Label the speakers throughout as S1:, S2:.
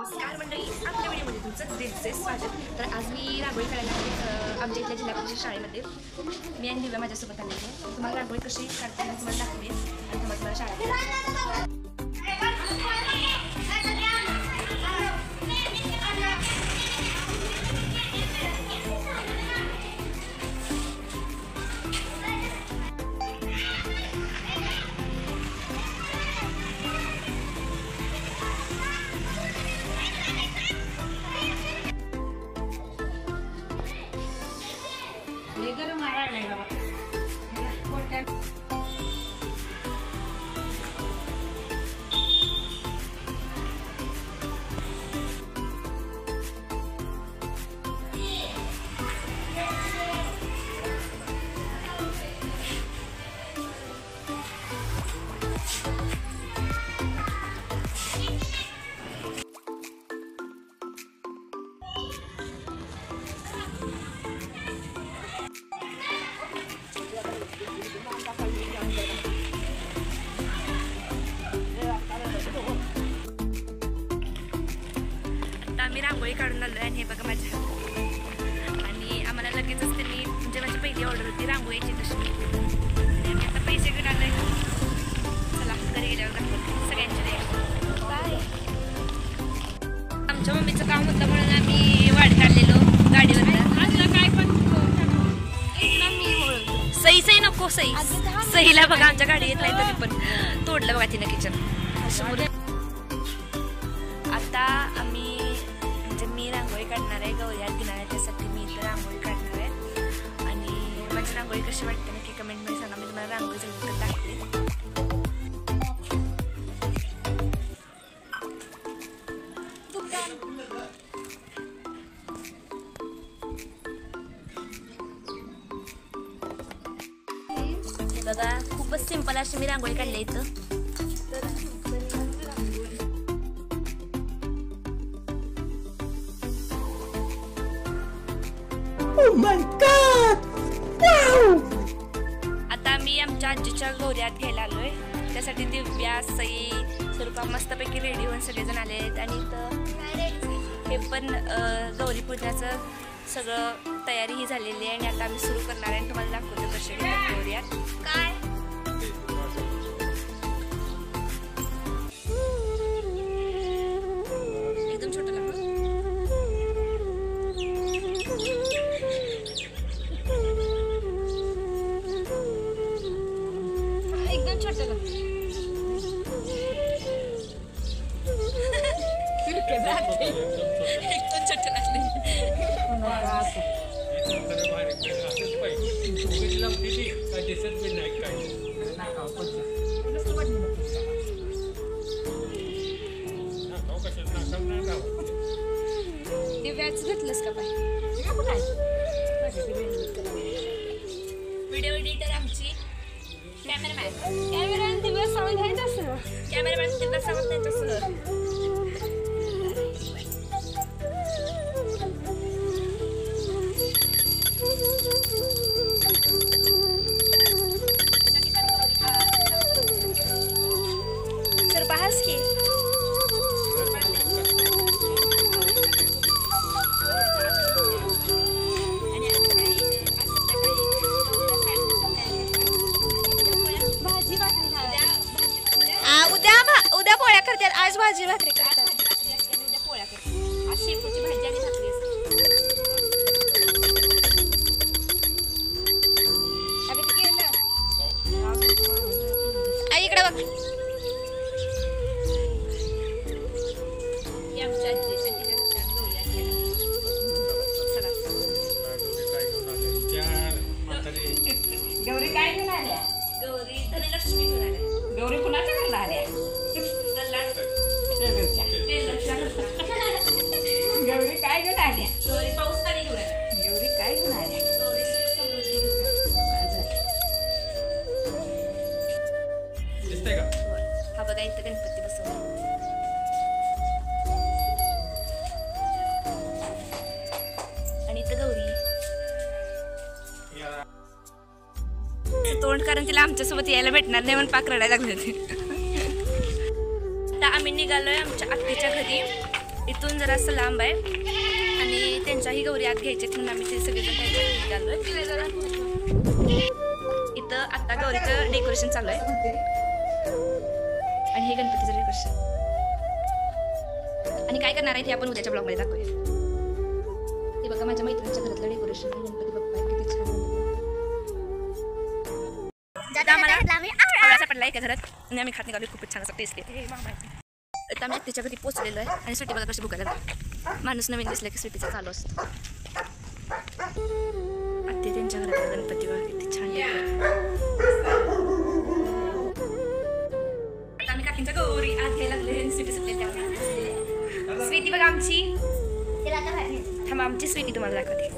S1: नमस्कार मंडळी, आपल्या व्हिडिओमध्ये तुमचं दिलचे स्वागत. तर आज मी रांगोळी काढायला आहे आमच्या इथल्या जिल्हा परिषद शाळेमध्ये. मी आणि दिव्या माझ्यासोबत आले आहे. तुम्हाला रांगोळी कशी काढता येईल तुम्हाला दाखवेन आणि तुम्हाला शाळेत आम्ही रांगोळी काढून आलो आहे आणि हे बघा माझ्या आणि आम्हाला लगेचच त्यांनी म्हणजे माझी पहिली ऑर्डर होती रांगोळीची तशी आणि आम्ही आता पैसे घेऊन आलोय. चला घरी गेल्यावर दाखवतो सगळ्यांच्या काय. आमच्या मम्मीचं काम होतं म्हणून आम्ही वाढ काढलेलो गाडीवर. काय पण सई नको सईला बघा आमच्या गाडी येत नाही तरी पण तोडलं बघा तिनं किचन. आता आम्ही म्हणजे मी रांगोळी काढणार आहे, गौऱ्या घेणार आहे, त्यासाठी मी इथं रांगोळी काढणार आहे. आणि माझी रांगोळी कशी वाटते नक्की कमेंटमध्ये सांगा. मी तुम्हाला रांगोळी सगळं दाखवते. बघा खूपच सिंपल अशी मी रांगोळी काढली इथं.
S2: Oh my God! Wow!
S1: आता मी आमच्या आजीच्या गौऱ्यात घ्यायला आलोय. त्यासाठी दिव्या सई स्वरूपा मस्तपैकी रेडी होऊन सगळेजण आले आहेत. आणि इथं हे पण गौरी पूजनाचं सगळं तयारी ही झालेली आहे आणि आता आम्ही सुरू करणार आहे. तुम्हाला दाखवतो कसे गौऱ्यात काय. एकदम छोटं लागतं. एकदम छोटं लागतं. एकदम छोटं लागतं. दिव्याच घेतलंस का बाय. व्हिडिओ एडिटर आमची कॅमेरामॅन दिव्या सावंत आहे तसं. कॅमेरामॅन दिव्या सावंत आहे तसं. सर पाहास की उद्या पोळ्या करतात, आज भाजी भाकरी करतात. उद्या पोळ्या करतात, आज शेपूची भाजी आणि भाकरी असते. इकडे बघ. गौरी काय घेऊन आल्या. गौरी धनलक्ष्मी घेऊन आल्या. गौरी कुणाच्या घरला आल्या. गौरी काय घेऊन आल्या. गौरी पाऊस पाणी घेऊन आल्या. गौरी काय घेऊन आल्या. गौरी समृद्धी घेऊन आल्या. हा बघा इथं गणपती बसवला. आणि इथं गौरी तोंड कारण तिला आमच्यासोबत यायला भेटणार नाही म्हणून पाक रडायला लागले होते. आता आम्ही निघालोय आमच्या आत्तीच्या घरी. इथून जरासं लांब आहे आणि त्यांच्याही गौरी आत घ्यायचे म्हणून आम्ही ते सगळेजण त्यांच्या घरी निघालोय. इथं आता गौरीचं डेकोरेशन चालू आहे आणि हे गणपतीचं डेकोरेशन. आणि काय करणार आहे ते आपण उद्याच्या ब्लॉगमध्ये दाखवूया. ते बघा माझ्या मैत्रिणीच्या घरातलं डेकोरेशन. गणपती बाप्पा किती छान आवडाचा पडला एका घरात आणि आम्ही खात निघालो. खूपच छान असं टेस्ट येते. आता आम्ही त्याच्या घरी पोचलेलो आहे आणि स्वीटी बघा कशी भुकायला लागली. माणूस नवीन दिसला की स्वीटीचा चालू असतो. आत्ते त्यांच्या घरात गणपती बघा किती छान. आता आम्ही काकींच्या गौरी आत घ्यायला लागले. स्वीटी सुटले त्याला. स्वीटी बघा आमची थांबा आमची स्वीटी तुम्हाला दाखवते.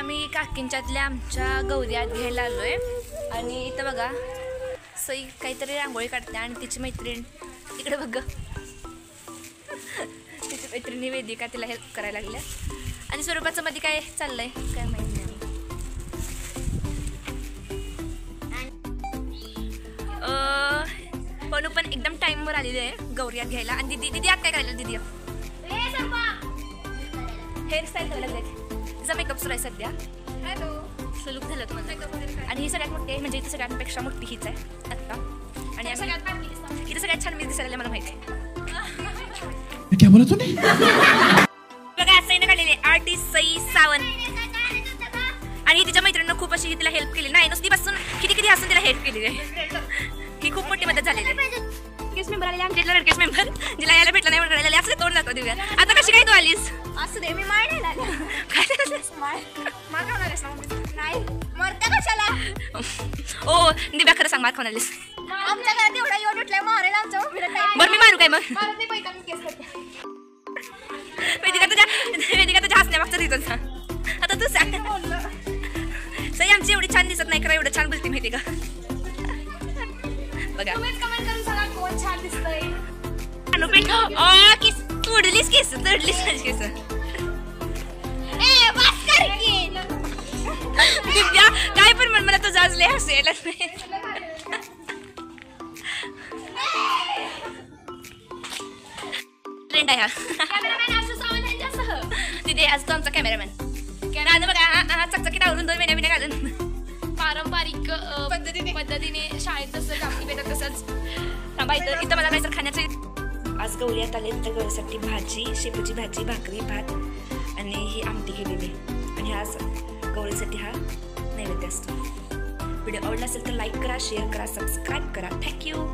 S1: आम्ही काकींच्यातल्या आमच्या गौऱ्यात घ्यायला आलोय आणि इथं बघा सई काहीतरी रांगोळी काढते आणि तिची मैत्रीण इकडे बघ तिची मैत्रिणी वेदिका तिला हेल्प करायला लागल्या आणि स्वरूपाचं मध्ये काय चाललंय काय माहिती नाही. पणू पण एकदम टाइमवर आलेली आहे गौऱ्यात घ्यायला आणि दीदी आज काय करायला दीदी हेअरस्टाईल करायला लागले तिचा मेकअप सुरू आहे सध्या. हॅलो लुक झालं तुम्हाला आणि ही सगळ्यात मोठी आहे म्हणजे इथे सगळ्यांपेक्षा मोठी हीच आहे आत्ता आणि इथे सगळ्यात छान मी दिसायला मला माहिती आहे.
S2: क्या बोला तूने?
S1: बघा सईनं काढलेली आर्टिस्ट सई सावंत आणि तिच्या मैत्रिणीनं खूप अशी तिला हेल्प केली नाही नुसती बसून किती हसून तिला हेल्प केली आहे. ही खूप मोठी मदत झालेली आहे. केस मेंबर आलेले आमच्या लडकेस मेंबर जिला यायला भेटलं नाही म्हणून राहिलेले असं तोंड दाखव देऊया. आता कशी काय तू आलीस? असं दे मी माळ नाही कशाला ओ दिव्या खरं सांग मार खाऊन आलीस आमच्या घरात एवढा येऊन उठलाय मारायला आमच्या बरं मी मारू काय मग वेदिका तुझ्या हसण्यामागचं रिझन सांग आता तू सांग. सई आमची एवढी छान दिसत नाही खरं एवढं छान बोलते माहिती का बघा कोण छान दिसतंय तोडलीस केस दिव्या काय पण म्हण मला तुझं आज लय हसू यायला ट्रेंड आहे हा तिथे आज तो आमचा कॅमेरामॅन बघा हा चकचकीत आवरून 2 महिन्या घालून पारंपरिक पद्धतीने शाळेत जसं कापणी पेतात तसंच थांबा इथं मला काहीतरी खाण्याचं. आज गौऱ्यात आले तर गौरीसाठी भाजी शेपूची भाजी भाकरी भात आणि ही आमटी केलेली आणि आज गौरीसाठी हा नैवेद्य असतो. व्हिडिओ आवडला असेल तर लाईक करा शेअर करा सबस्क्राईब करा. थँक्यू.